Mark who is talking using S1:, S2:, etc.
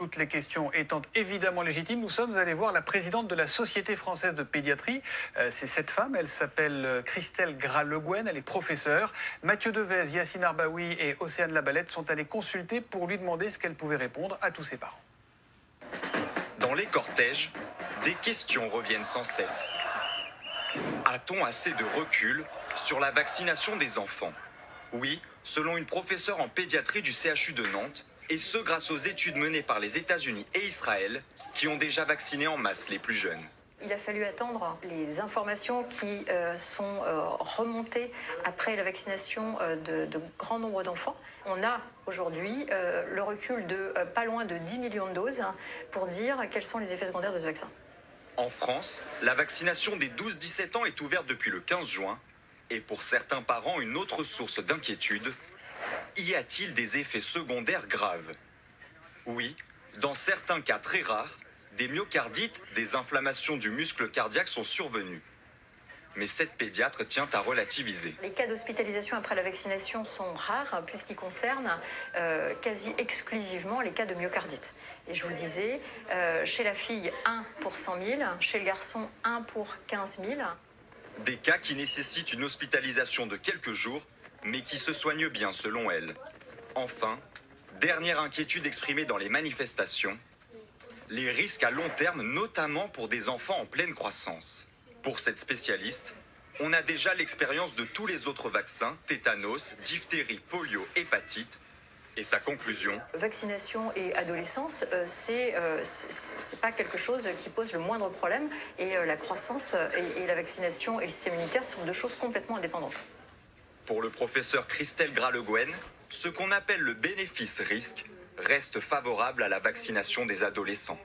S1: toutes les questions étant évidemment légitimes, nous sommes allés voir la présidente de la Société française de pédiatrie. C'est cette femme, elle s'appelle Christelle Gras-Le Guen, elle est professeure. Mathieu Devez, Yacine Arbaoui et Océane Labalette sont allés consulter pour lui demander ce qu'elle pouvait répondre à tous ses parents.
S2: Dans les cortèges, des questions reviennent sans cesse. A-t-on assez de recul sur la vaccination des enfants? Oui, selon une professeure en pédiatrie du CHU de Nantes, et ce grâce aux études menées par les États-Unis et Israël, qui ont déjà vacciné en masse les plus jeunes.
S3: Il a fallu attendre les informations qui sont remontées après la vaccination de grand nombre d'enfants. On a aujourd'hui le recul de pas loin de 10 millions de doses pour dire quels sont les effets secondaires de ce vaccin.
S2: En France, la vaccination des 12-17 ans est ouverte depuis le 15 juin. Et pour certains parents, une autre source d'inquiétude, y a-t-il des effets secondaires graves? Oui, dans certains cas très rares, des myocardites, des inflammations du muscle cardiaque sont survenues. Mais cette pédiatre tient à relativiser.
S3: Les cas d'hospitalisation après la vaccination sont rares puisqu'ils concernent quasi exclusivement les cas de myocardite. Et je vous disais, chez la fille, 1 pour 100 000, chez le garçon, 1 pour 15 000.
S2: Des cas qui nécessitent une hospitalisation de quelques jours, mais qui se soignent bien selon elle. Enfin, dernière inquiétude exprimée dans les manifestations, les risques à long terme, notamment pour des enfants en pleine croissance. Pour cette spécialiste, on a déjà l'expérience de tous les autres vaccins, tétanos, diphtérie, polio, hépatite. Et sa conclusion?
S3: Vaccination et adolescence, c'est pas quelque chose qui pose le moindre problème. Et la croissance et la vaccination et le système immunitaire sont deux choses complètement indépendantes.
S2: Pour le professeur Christelle Gras-Le Guen, ce qu'on appelle le bénéfice-risque reste favorable à la vaccination des adolescents.